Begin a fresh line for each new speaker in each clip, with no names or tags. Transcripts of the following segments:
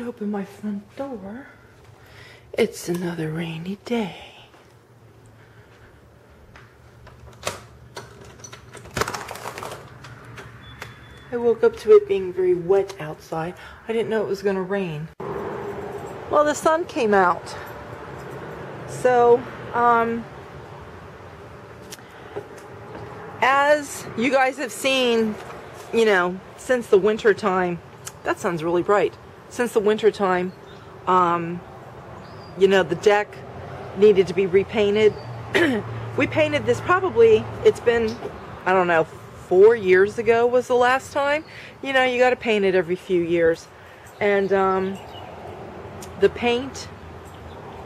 could open my front door. It's another rainy day. I woke up to it being very wet outside. I didn't know it was going to rain. Well, the sun came out. So, as you guys have seen, you know, since the winter time, that sun's really bright. Since the winter time, you know, the deck needed to be repainted. We painted this probably, it's been, I don't know, 4 years ago was the last time. You know, you got to paint it every few years. And the paint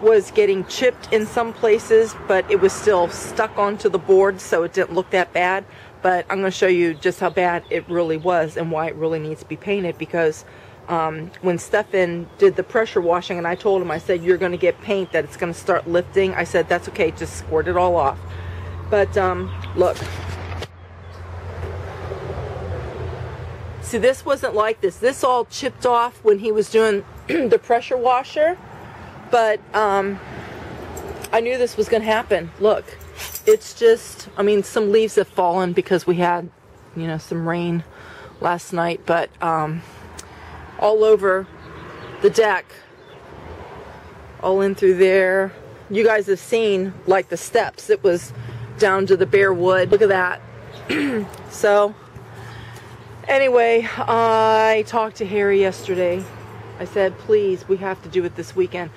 was getting chipped in some places, but it was still stuck onto the board, so it didn't look that bad. But I'm going to show you just how bad it really was and why it really needs to be painted, because when Stefan did the pressure washing, and I told him, I said, you're going to get paint that it's going to start lifting. I said, that's okay, just squirt it all off. But look. See, this wasn't like this. This all chipped off when he was doing the pressure washer. But I knew this was going to happen. Look, it's just, I mean, some leaves have fallen because we had, you know, some rain last night. But all over the deck, all in through there. You guys have seen, like, the steps. It was down to the bare wood. Look at that. So, anyway, I talked to Harry yesterday. I said, please, we have to do it this weekend.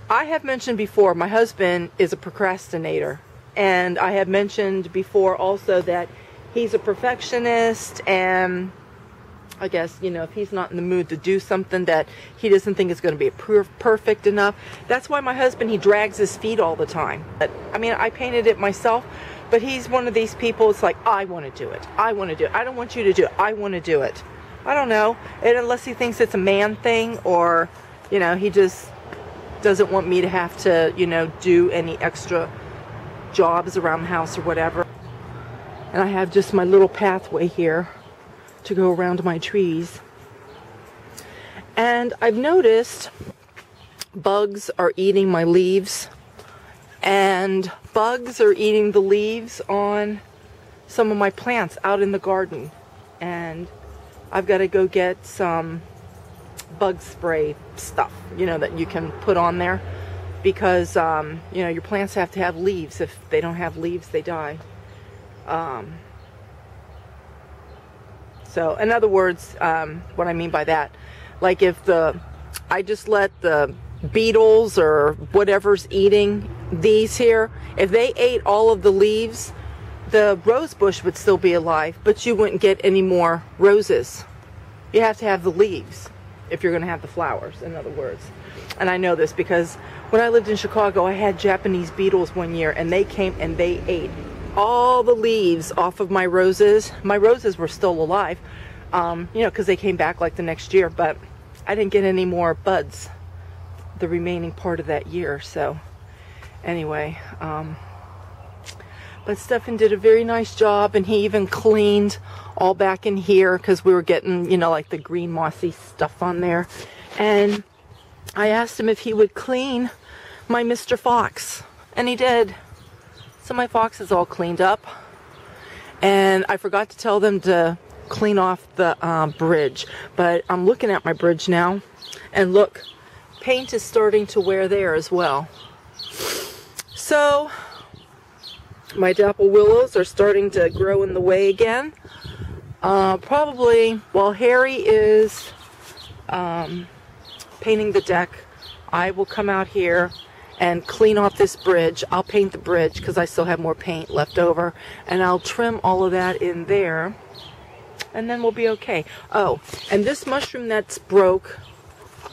I have mentioned before, my husband is a procrastinator. And I have mentioned before also that he's a perfectionist, and I guess, you know, if he's not in the mood to do something that he doesn't think is going to be perfect enough, that's why my husband, he drags his feet all the time. But, I mean, I painted it myself, but he's one of these people, it's like, I want to do it. I want to do it. I don't want you to do it. I want to do it. I don't know. And unless he thinks it's a man thing, or, you know, he just doesn't want me to have to, you know, do any extra jobs around the house or whatever. And I have just my little pathway here to go around my trees. And I've noticed bugs are eating my leaves, and bugs are eating the leaves on some of my plants out in the garden. And I've got to go get some bug spray stuff, you know, that you can put on there, because you know, your plants have to have leaves. If they don't have leaves, they die. So in other words, what I mean by that, like if I just let the beetles or whatever's eating these here, if they ate all of the leaves, the rose bush would still be alive, but you wouldn't get any more roses. You have to have the leaves if you're going to have the flowers, in other words. And I know this because when I lived in Chicago, I had Japanese beetles one year, and they came and they ate all the leaves off of my roses. My roses were still alive, you know, because they came back like the next year, but I didn't get any more buds the remaining part of that year. So anyway, but Stefan did a very nice job, and he even cleaned all back in here because we were getting, you know, like the green mossy stuff on there. And I asked him if he would clean my Mr. Fox, and he did. So my fox is all cleaned up. And I forgot to tell them to clean off the bridge, but I'm looking at my bridge now, and look, paint is starting to wear there as well. So my dapple willows are starting to grow in the way again. Probably while Harry is painting the deck, I will come out here and clean off this bridge. I'll paint the bridge because I still have more paint left over, and I'll trim all of that in there, and then we'll be okay. Oh, and this mushroom that's broke,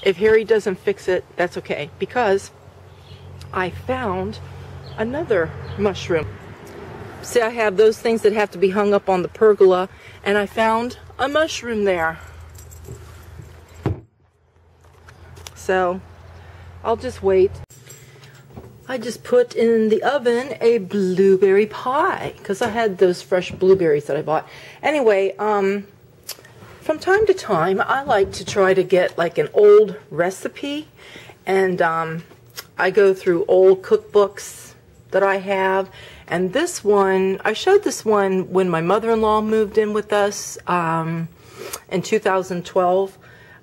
if Harry doesn't fix it, that's okay, because I found another mushroom. See, I have those things that have to be hung up on the pergola, and I found a mushroom there. So I'll just wait. I just put in the oven a blueberry pie because I had those fresh blueberries that I bought. Anyway, from from time to time, I like to try to get like an old recipe, and I go through old cookbooks that I have. And this one, I showed this one when my mother-in-law moved in with us in 2012.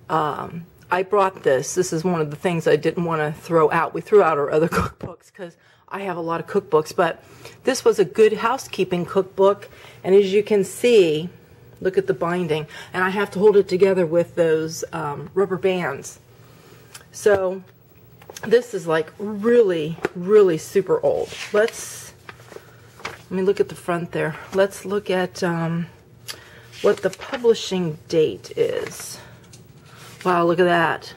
I brought this. This is one of the things I didn't want to throw out. We threw out our other cookbooks because I have a lot of cookbooks, but this was a Good Housekeeping cookbook. And as you can see, look at the binding. And I have to hold it together with those rubber bands. So this is like really, really super old. Let me look at the front there. Let's look at what the publishing date is. Wow, look at that.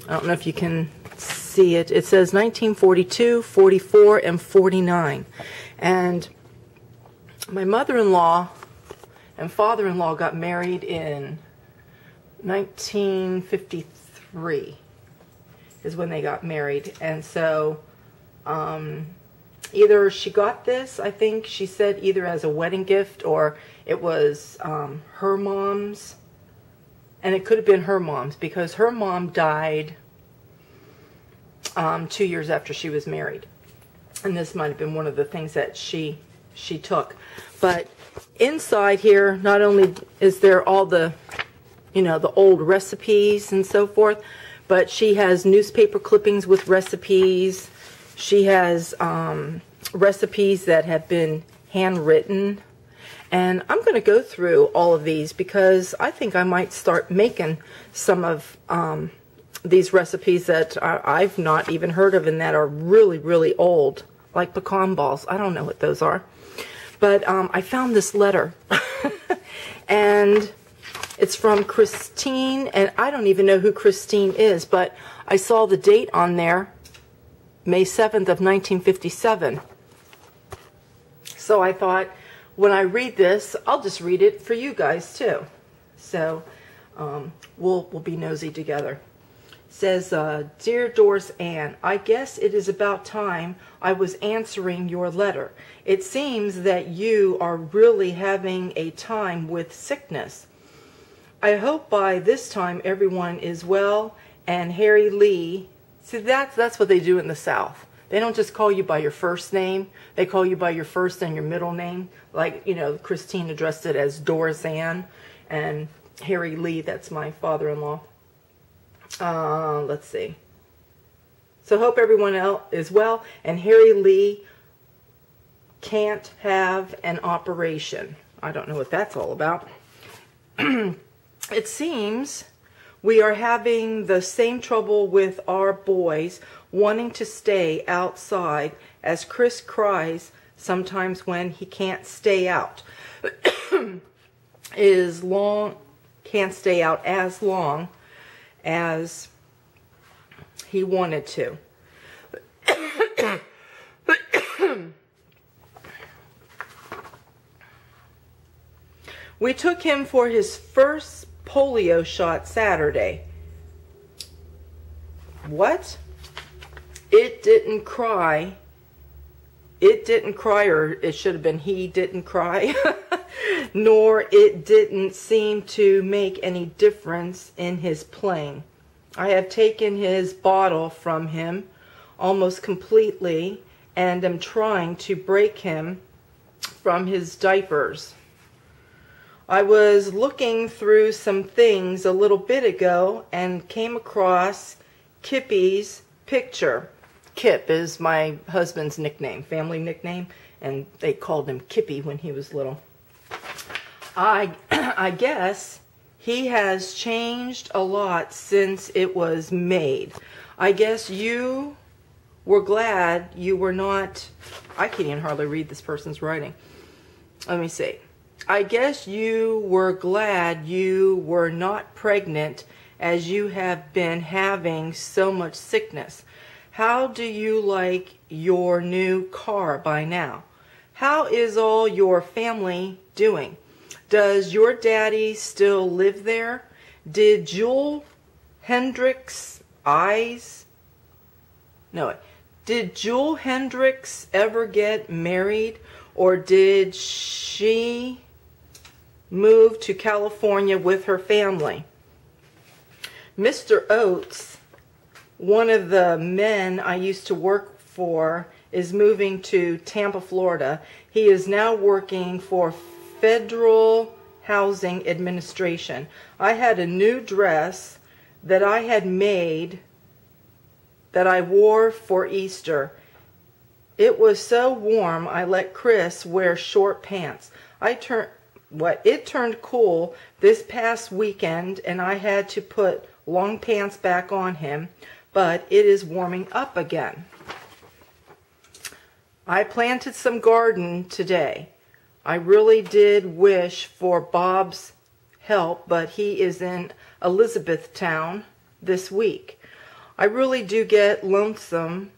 I don't know if you can see it. It says 1942, 44, and 49. And my mother-in-law and father-in-law got married in 1953 is when they got married. And so either she got this, I think she said, either as a wedding gift, or it was her mom's. And it could have been her mom's, because her mom died 2 years after she was married. And this might have been one of the things that she took. But inside here, not only is there all the, you know, the old recipes and so forth, but she has newspaper clippings with recipes. She has recipes that have been handwritten. And I'm going to go through all of these because I think I might start making some of these recipes that I've not even heard of and that are really, really old, like pecan balls. I don't know what those are. But I found this letter, and it's from Christine, and I don't even know who Christine is, but I saw the date on there, May 7th of 1957. So I thought, when I read this, I'll just read it for you guys too. So we'll be nosy together. It says, Dear Doris Ann, I guess it is about time I was answering your letter. It seems that you are really having a time with sickness. I hope by this time everyone is well, and Harry Lee, see that's what they do in the South. They don't just call you by your first name. They call you by your first and your middle name. Like, you know, Christine addressed it as Doris Ann, and Harry Lee, that's my father-in-law. Let's see. So hope everyone else is well, and Harry Lee can't have an operation. I don't know what that's all about. It seems we are having the same trouble with our boys wanting to stay outside, as Chris cries sometimes when he can't stay out. Can't stay out as long as he wanted to. We took him for his first polio shot Saturday. What? It didn't cry. It didn't cry, or it should have been he didn't cry. Nor it didn't seem to make any difference in his playing. I have taken his bottle from him almost completely and am trying to break him from his diapers. I was looking through some things a little bit ago and came across Kippy's picture. Kip is my husband's nickname, family nickname, and they called him Kippy when he was little. I guess he has changed a lot since it was made. I guess you were glad you were not... I can't even hardly read this person's writing. Let me see. I guess you were glad you were not pregnant, as you have been having so much sickness. How do you like your new car by now? How is all your family doing? Does your daddy still live there? Did Jule Hendricks Did Jule Hendricks ever get married, or did she moved to California with her family. Mr. Oates, one of the men I used to work for, is moving to Tampa, Florida. He is now working for Federal Housing Administration. I had a new dress that I had made that I wore for Easter. It was so warm I let Chris wear short pants. It turned cool this past weekend and I had to put long pants back on him, but it is warming up again. I planted some garden today. I really did wish for Bob's help, but he is in Elizabethtown this week. I really do get lonesome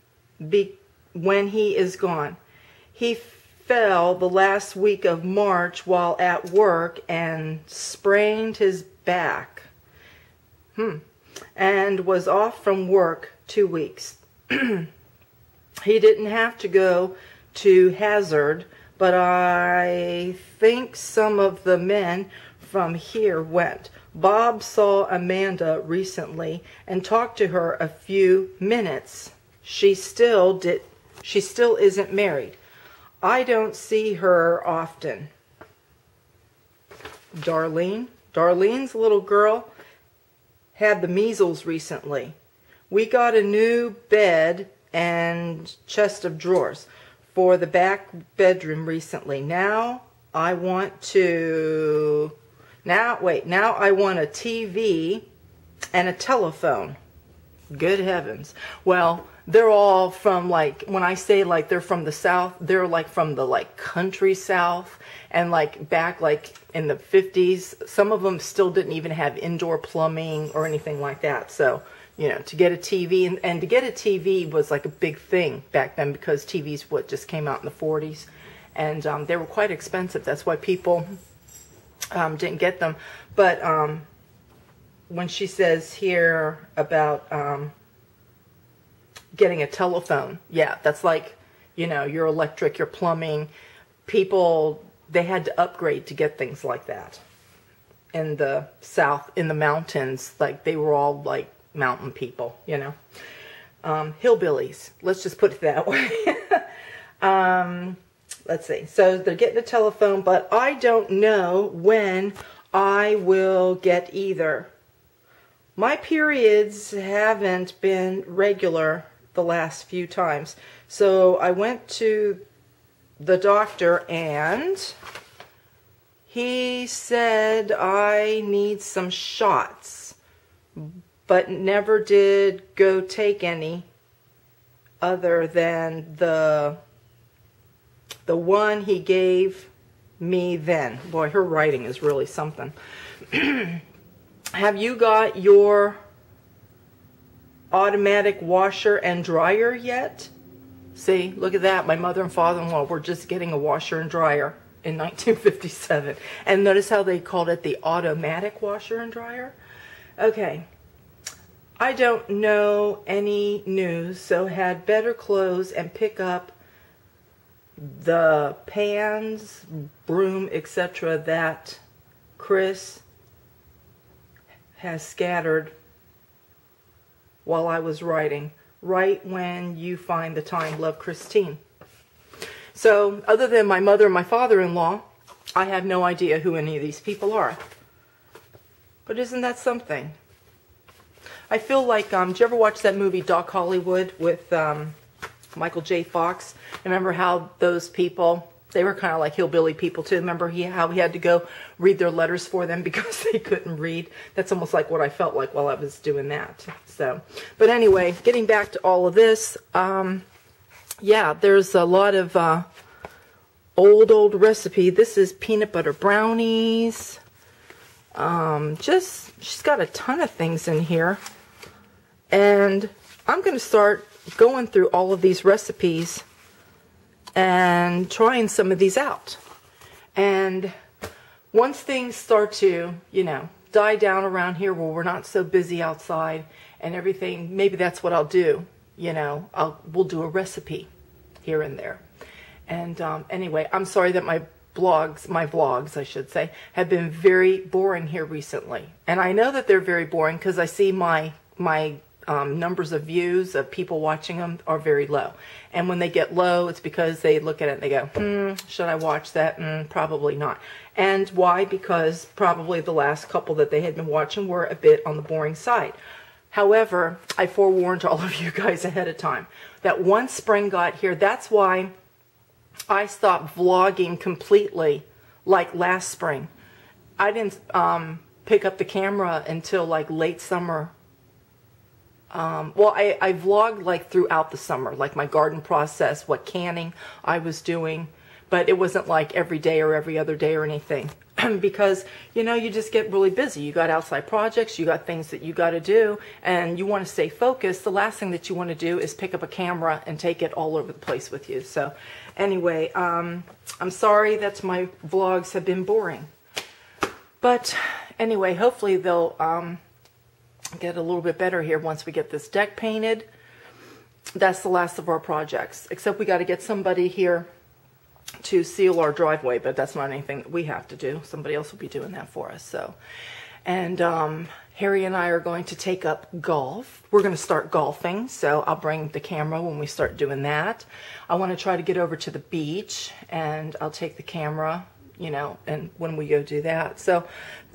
when he is gone. He fell the last week of March while at work and sprained his back. And was off from work 2 weeks. He didn't have to go to Hazard, but I think some of the men from here went. Bob saw Amanda recently and talked to her a few minutes. She still isn't married. I don't see her often. Darlene's little girl had the measles recently. We got a new bed and chest of drawers for the back bedroom recently. Now I want a TV and a telephone. Good heavens. Well, they're all from, like, when I say like they're from the South, they're like from the like country South, and like back like in the 50s. Some of them still didn't even have indoor plumbing or anything like that. So, you know, to get a TV, and to get a TV was like a big thing back then, because TVs just came out in the 40s, and they were quite expensive. That's why people didn't get them. But when she says here about getting a telephone, yeah, that's like, you know, your electric, your plumbing. People, they had to upgrade to get things like that. In the South, in the mountains, like they were all like mountain people, you know. Hillbillies, let's just put it that way. Let's see. So they're getting a telephone, but I don't know when I will get either. My periods haven't been regular the last few times. So I went to the doctor and he said I need some shots, but never did go take any other than the one he gave me then. Boy, her writing is really something. Have you got your automatic washer and dryer yet? See, look at that. My mother and father-in-law were just getting a washer and dryer in 1957. And notice how they called it the automatic washer and dryer? Okay. I don't know any news, so had better close and pick up the pans, broom, etc. that Chris has scattered while I was writing. Right when you find the time. Love, Christine. So, other than my mother and my father-in-law, I have no idea who any of these people are. But isn't that something? I feel like, did you ever watch that movie Doc Hollywood with Michael J. Fox? Remember how those people, they were kind of like hillbilly people too. Remember how he had to go read their letters for them because they couldn't read? That's almost like what I felt like while I was doing that. So, but anyway, getting back to all of this, yeah, there's a lot of old recipe. This is peanut butter brownies. She's got a ton of things in here. And I'm going to start going through all of these recipes and trying some of these out. And once things start to, you know, die down around here where we're not so busy outside and everything, maybe that's what I'll do. You know, we'll do a recipe here and there. And anyway, I'm sorry that my my vlogs, I should say, have been very boring here recently. And I know that they're very boring because I see my numbers of views of people watching them are very low. And when they get low, it's because they look at it and they go, should I watch that? Probably not. And why? Because probably the last couple that they had been watching were a bit on the boring side. However, I forewarned all of you guys ahead of time that once spring got here, that's why I stopped vlogging completely like last spring. I didn't pick up the camera until like late summer. Well, I vlogged like throughout the summer, like my garden process, what canning I was doing, but it wasn't like every day or every other day or anything. Because, you know, you just get really busy. You got outside projects, you got things that you got to do, and you want to stay focused. The last thing that you want to do is pick up a camera and take it all over the place with you. So anyway, I'm sorry that my vlogs have been boring. But anyway, hopefully they'll get a little bit better here once we get this deck painted. That's the last of our projects, except we got to get somebody here to seal our driveway, but that's not anything that we have to do. Somebody else will be doing that for us. So, and Harry and I are going to take up golf. We're going to start golfing, so I'll bring the camera when we start doing that. I want to try to get over to the beach, and I'll take the camera, you know, and when we go do that. So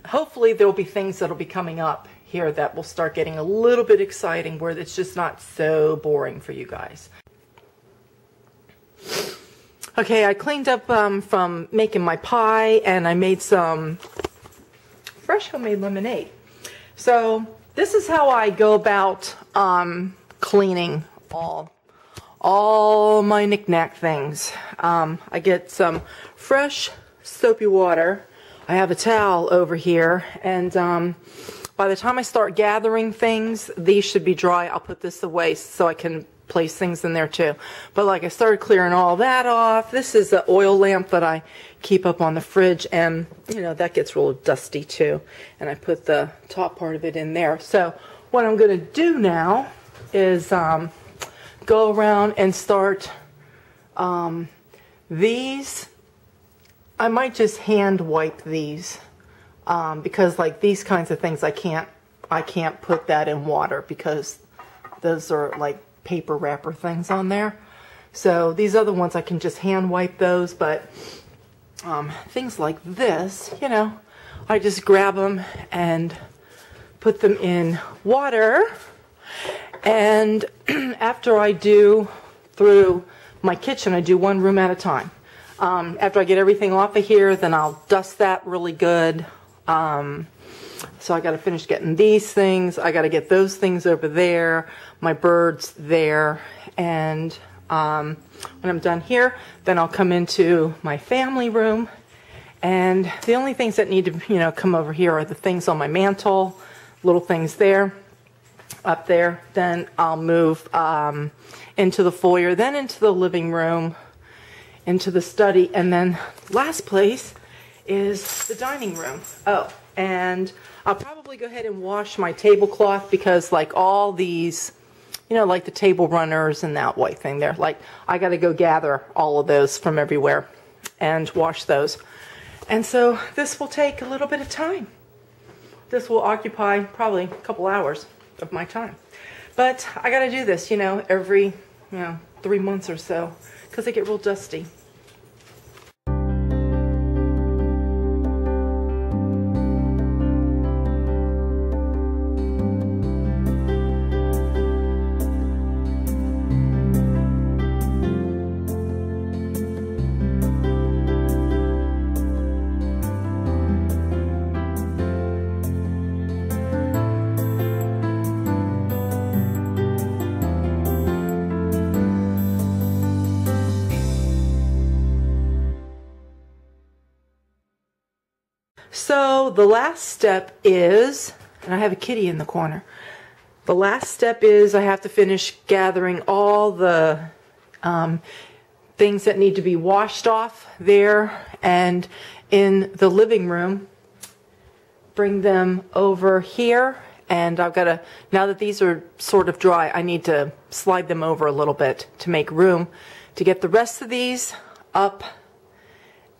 hopefully there will be things that will be coming up here that will start getting a little bit exciting, where it's just not so boring for you guys. Okay, I cleaned up from making my pie, and I made some fresh homemade lemonade. So this is how I go about cleaning all my knick-knack things. I get some fresh soapy water. I have a towel over here, and by the time I start gathering things, these should be dry. I'll put this away so I can place things in there too. But like, I started clearing all that off. This is the oil lamp that I keep up on the fridge, and you know, that gets real dusty too. And I put the top part of it in there. So what I'm going to do now is go around and start these. I might just hand wipe these because like these kinds of things I can't put that in water because those are like paper wrapper things on there. So these other ones I can just hand wipe those, but things like this, you know, I just grab them and put them in water. And after I do through my kitchen, I do one room at a time. After I get everything off of here, then I'll dust that really good. So I got to finish getting these things. I got to get those things over there, my birds there, and when I'm done here, then I'll come into my family room. And the only things that need to, you know, come over here are the things on my mantle, little things there, up there. Then I'll move into the foyer, then into the living room, into the study, and then last place is the dining room. Oh, and I'll probably go ahead and wash my tablecloth because like all these, you know, like the table runners and that white thing there, like I got to go gather all of those from everywhere and wash those. And so this will take a little bit of time. This will occupy probably a couple hours of my time. But I got to do this, you know, every, 3 months or so because they get real dusty. So the last step is, and I have a kitty in the corner, the last step is I have to finish gathering all the things that need to be washed off there and in the living room, bring them over here, and I've got to, now that these are sort of dry, I need to slide them over a little bit to make room to get the rest of these up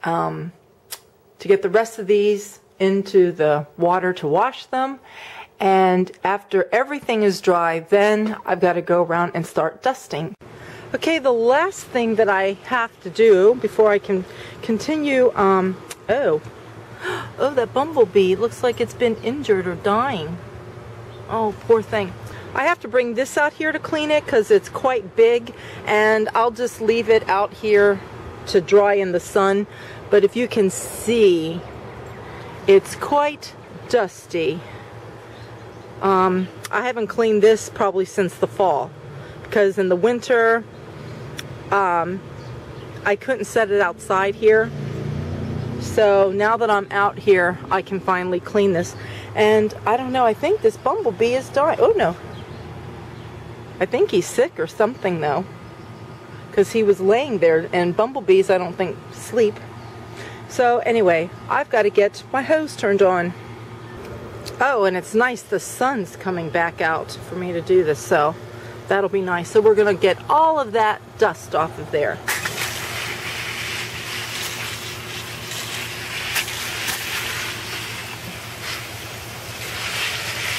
to get the rest of these into the water to wash them. And after everything is dry, then I've got to go around and start dusting. Okay, the last thing that I have to do before I can continue, oh, that bumblebee looks like it's been injured or dying. Oh, poor thing. I have to bring this out here to clean it because it's quite big, and I'll just leave it out here to dry in the sun. But if you can see, it's quite dusty. I haven't cleaned this probably since the fall, because in the winter I couldn't set it outside here. So now that I'm out here, I can finally clean this. And I don't know, I think this bumblebee is dying. Oh no, I think he's sick or something though, because he was laying there, and bumblebees I don't think sleep. So anyway, I've got to get my hose turned on. Oh, and it's nice the sun's coming back out for me to do this, so that'll be nice. So we're going to get all of that dust off of there.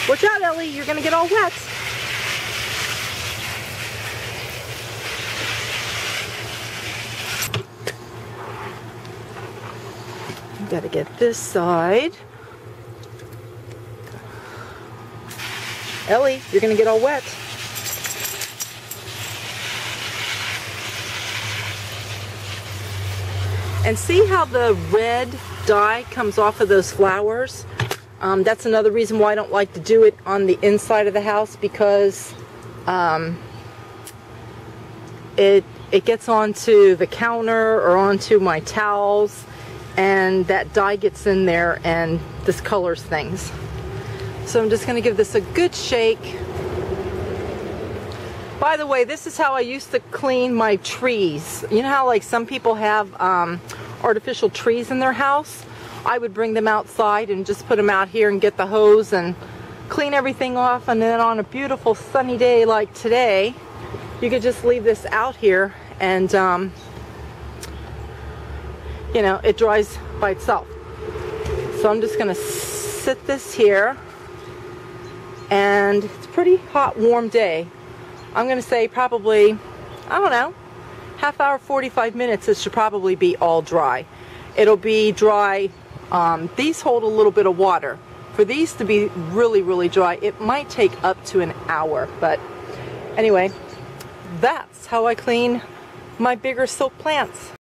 Watch out, Ellie, you're going to get all wet. Got to get this side. Ellie, you're going to get all wet. And see how the red dye comes off of those flowers? That's another reason why I don't like to do it on the inside of the house, because it gets onto the counter or onto my towels, and that dye gets in there and discolors things. So I'm just going to give this a good shake. By the way, this is how I used to clean my trees. You know how like some people have artificial trees in their house? I would bring them outside and just put them out here and get the hose and clean everything off, and then on a beautiful sunny day like today, you could just leave this out here and you know, it dries by itself. So I'm just going to sit this here, and it's a pretty hot, warm day. I'm going to say probably, I don't know, half hour, 45 minutes, it should probably be all dry. It'll be dry. These hold a little bit of water. For these to be really, really dry, it might take up to an hour. But anyway, that's how I clean my bigger silk plants.